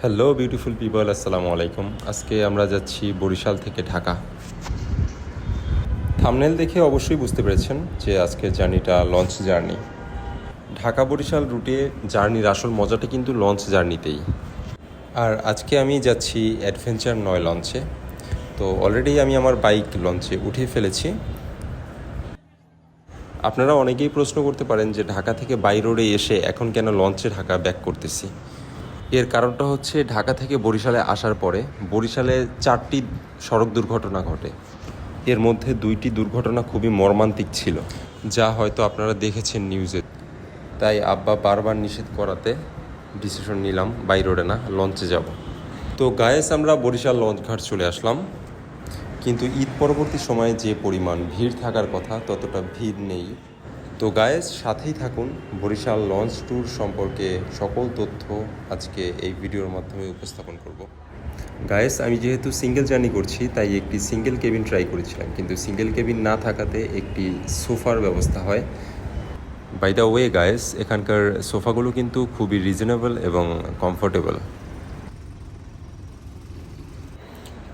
Hello beautiful people, আসসালামু আলাইকুম। আজকে আমরা যাচ্ছি বরিশাল থেকে ঢাকা। থাম্বনেল দেখে অবশ্যই বুঝতে পেরেছেন যে আজকের জার্নিটা লঞ্চ জার্নি। ঢাকা বরিশাল রুটে জার্নির আসল মজাটা কিন্তু লঞ্চ জার্নিতেই। আর আজকে আমি যাচ্ছি অ্যাডভেঞ্চার 9 লঞ্চে। তো অলরেডি আমি আমার বাইক লঞ্চে উঠে ফেলেছি। আপনারা অনেকেই প্রশ্ন করতে পারেন যে ঢাকা থেকে বাই রোডে এসে এখন কেন লঞ্চে ঢাকা ব্যাক করতেছি। এর কারণটা হচ্ছে ঢাকা থেকে বরিশালে আসার পরে বরিশালে 4টি সড়ক দুর্ঘটনা ঘটে। এর মধ্যে 2টি দুর্ঘটনা খুবই মর্মান্তিক ছিল, যা হয়তো আপনারা দেখেছেন নিউজে। তাই আব্বা বারবার নিষেধ করাতে ডিসিশন নিলাম বাই রোডে না, লঞ্চে যাব। তো গায়েস, আমরা বরিশাল লঞ্চ ঘাট চলে আসলাম। কিন্তু ঈদ পরবর্তী সময়ে যে পরিমাণ ভিড় থাকার কথা ততটা ভিড় নেই। তো গায়েস, সাথেই থাকুন। বরিশাল লঞ্চ ট্যুর সম্পর্কে সকল তথ্য আজকে এই ভিডিওর মাধ্যমে উপস্থাপন করব। গায়েস, আমি যেহেতু সিঙ্গেল জার্নি করছি তাই একটি সিঙ্গেল কেবিন ট্রাই করেছিলাম, কিন্তু সিঙ্গেল কেবিন না থাকাতে একটি সোফার ব্যবস্থা হয়। বাই দ্য ওয়ে গায়েস, এখানকার সোফাগুলো কিন্তু খুবই রিজনেবল এবং কমফোর্টেবল।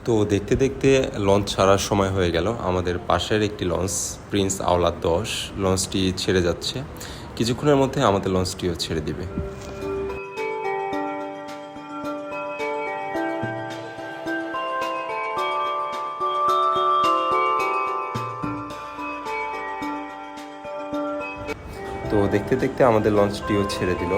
তো দেখতে দেখতে লঞ্চ ছাড়ার সময় হয়ে গেল। আমাদের পাশের একটি লঞ্চ, প্রিন্স আওলাদ 10 লঞ্চটি ছেড়ে যাচ্ছে। কিছুক্ষণের মধ্যে আমাদের লঞ্চটিও ছেড়ে দিবে। তো দেখতে দেখতে আমাদের লঞ্চটিও ছেড়ে দিল।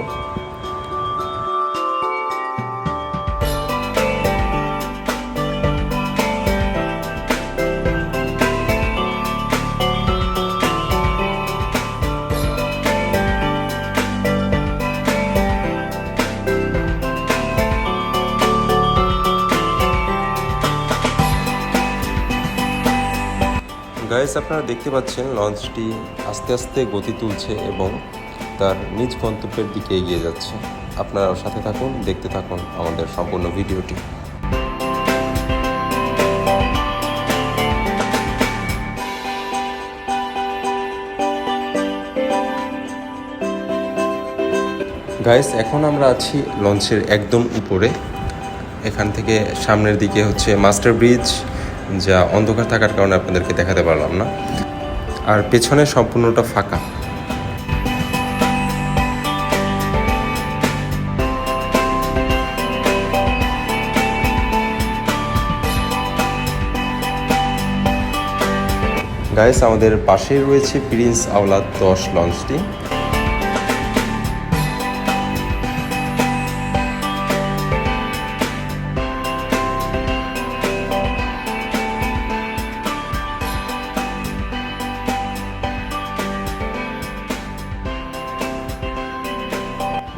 গাইস, আপনারা দেখতে পাচ্ছেন লঞ্চটি আস্তে আস্তে গতি তুলছে এবং তার নিজ গন্তব্যের দিকে এগিয়ে যাচ্ছে। আপনারাও সাথে থাকুন, দেখতে থাকুন আমাদের সম্পূর্ণ ভিডিওটি। গাইস, এখন আমরা আছি লঞ্চের একদম উপরে। এখান থেকে সামনের দিকে হচ্ছে মাস্টার ব্রিজ, যা অন্ধকার থাকার কারণে আপনাদেরকে দেখাতে পারলাম না। আর পেছনে সম্পূর্ণটা ফাঁকা। গাইস, আমাদের পাশেই রয়েছে প্রিন্স আওলাদ 10 লঞ্চটি।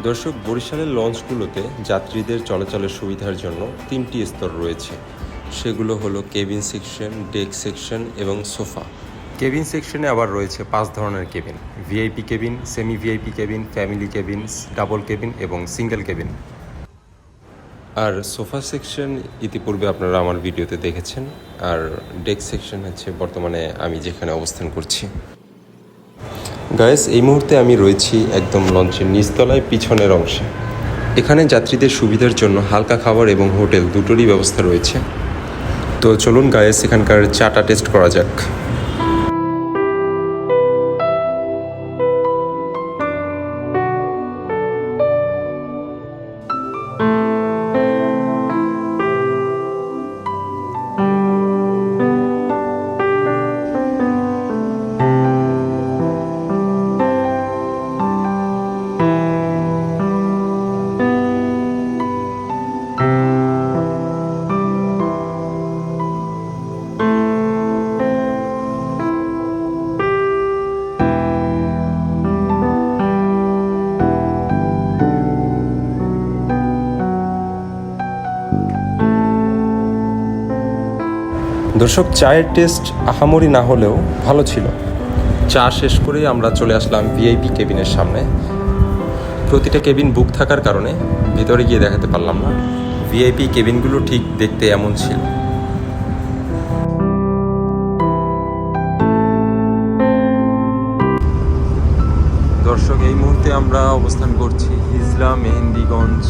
দর্শক, বরিশালের লঞ্চগুলোতে যাত্রীদের চলাচলের সুবিধার জন্য 3টি স্তর রয়েছে। সেগুলো হলো কেবিন সেকশন, ডেক সেকশন এবং সোফা। কেবিন সেকশনে আবার রয়েছে 5 ধরনের cabin: VIP cabin, semi VIP cabin, family cabin, double cabin এবং সিঙ্গেল কেবিন। আর সোফা সেকশন ইতিপূর্বে আপনারা আমার ভিডিওতে দেখেছেন। আর ডেক সেকশন হচ্ছে বর্তমানে আমি যেখানে অবস্থান করছি। গাইস, এই মুহূর্তে আমি রয়েছি একদম লঞ্চের নিচতলায় পিছনের অংশে। এখানে যাত্রীদের সুবিধার জন্য হালকা খাবার এবং হোটেল দুটোরই ব্যবস্থা রয়েছে। তো চলুন গাইস, এখানকার চাটা টেস্ট করা যাক। দর্শক, চায়ের টেস্ট আহামরি না হলেও ভালো ছিল। চা শেষ করে আমরা চলে আসলাম ভিআইপি কেবিনের সামনে। প্রতিটা কেবিন বুক থাকার কারণে ভিতরে গিয়ে দেখাতে পারলাম না। ভিআইপি কেবিনগুলো ঠিক দেখতে এমন ছিল। দর্শক, এই মুহূর্তে আমরা অবস্থান করছি হিজলা মেহেন্দিগঞ্জ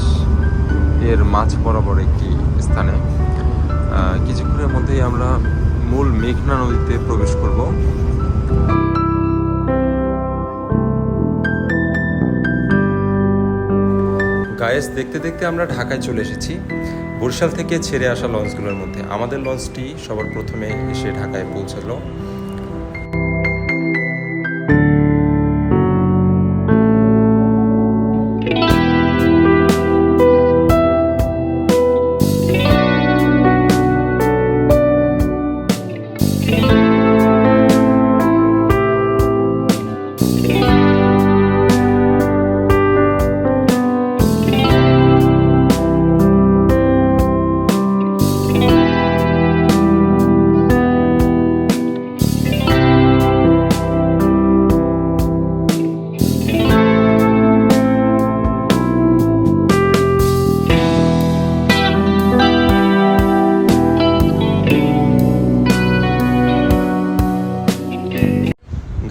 এর মাঝ বরাবর একটি স্থানে। কিছুক্ষণের মধ্যেই আমরা মূল মেঘনা নদীতে প্রবেশ করব। গায়েস, দেখতে দেখতে আমরা ঢাকায় চলে এসেছি। বরিশাল থেকে ছেড়ে আসা লঞ্চগুলোর মধ্যে আমাদের লঞ্চটি সবার প্রথমে এসে ঢাকায় পৌঁছালো।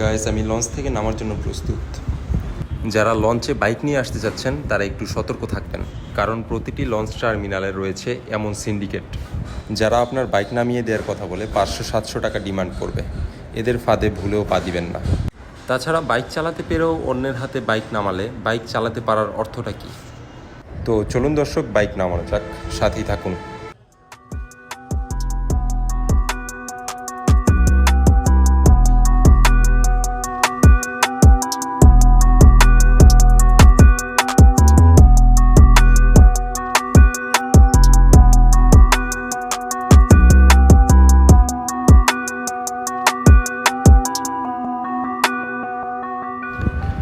গাইস, আমি লঞ্চ থেকে নামার জন্য প্রস্তুত। যারা লঞ্চে বাইক নিয়ে আসতে যাচ্ছেন তারা একটু সতর্ক থাকবেন, কারণ প্রতিটি লঞ্চ টার্মিনালে রয়েছে এমন সিন্ডিকেট যারা আপনার বাইক নামিয়ে দেওয়ার কথা বলে 500-700 টাকা ডিমান্ড করবে। এদের ফাঁদে ভুলেও পা দিবেন না। তাছাড়া বাইক চালাতে পেরেও অন্যের হাতে বাইক নামালে বাইক চালাতে পারার অর্থটা কী? তো চলুন দর্শক, বাইক নামানো যাক, সাথেই থাকুন।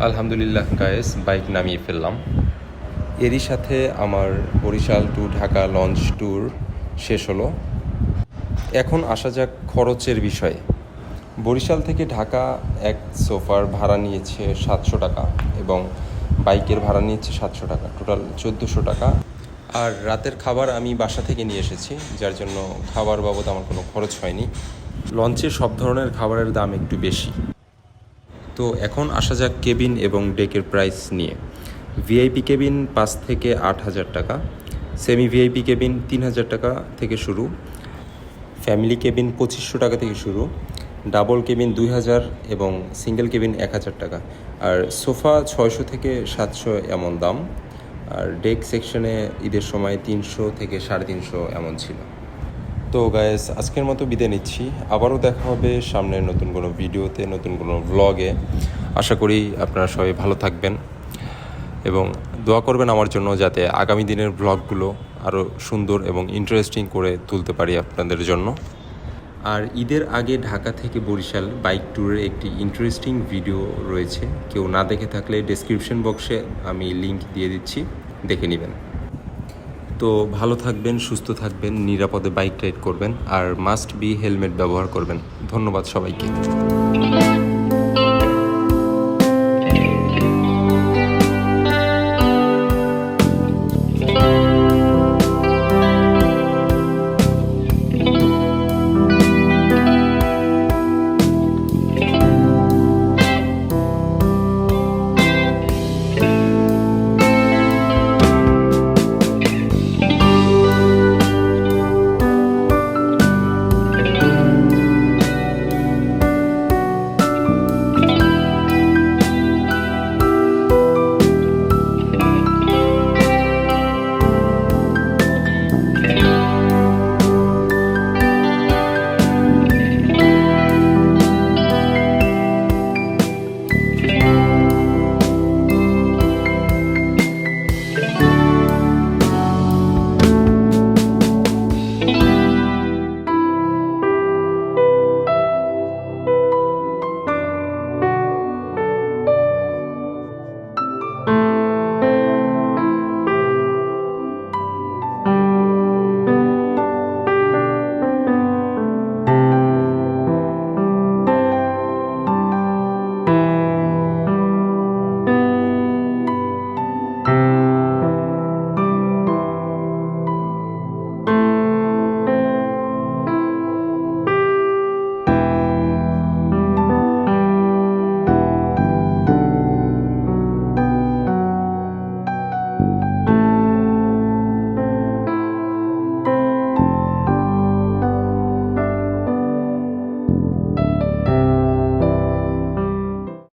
আলহামদুলিল্লাহ গায়েস, বাইক নামিয়ে ফেললাম। এরই সাথে আমার Barishal to Dhaka launch tour শেষ হলো। এখন আসা যাক খরচের বিষয়ে। বরিশাল থেকে ঢাকা এক সোফার ভাড়া নিয়েছে 700 টাকা এবং বাইকের ভাড়া নিয়েছে 700 টাকা, টোটাল 1400 টাকা। আর রাতের খাবার আমি বাসা থেকে নিয়ে এসেছি, যার জন্য খাবার বাবদ আমার কোনো খরচ হয়নি। লঞ্চে সব ধরনের খাবারের দাম একটু বেশি। তো এখন আসা যাক কেবিন এবং ডেকের প্রাইস নিয়ে। ভিআইপি কেবিন 5 থেকে 8,000 টাকা, সেমি ভিআইপি কেবিন 3,000 টাকা থেকে শুরু, ফ্যামিলি কেবিন 2500 টাকা থেকে শুরু, ডাবল কেবিন 2,000 এবং সিঙ্গেল কেবিন 1,000 টাকা। আর সোফা 600 থেকে 700 এমন দাম। আর ডেক সেকশনে ঈদের সময় 300 থেকে 350 এমন ছিল। তো গাইস, আজকের মতো বিদায় নিচ্ছি। আবারও দেখা হবে সামনের নতুন কোনো ভিডিওতে, নতুন কোনো ভ্লগে। আশা করি আপনারা সবাই ভালো থাকবেন এবং দোয়া করবেন আমার জন্য, যাতে আগামী দিনের ভ্লগগুলো আরও সুন্দর এবং ইন্টারেস্টিং করে তুলতে পারি আপনাদের জন্য। আর ঈদের আগে ঢাকা থেকে বরিশাল বাইক ট্যুরের একটি ইন্টারেস্টিং ভিডিও রয়েছে। কেউ না দেখে থাকলে ডেসক্রিপশন বক্সে আমি লিংক দিয়ে দিচ্ছি, দেখে নেবেন। তো ভালো থাকবেন, সুস্থ থাকবেন, নিরাপদে বাইক রাইড করবেন আর মাস্ট বি হেলমেট ব্যবহার করবেন। ধন্যবাদ সবাইকে।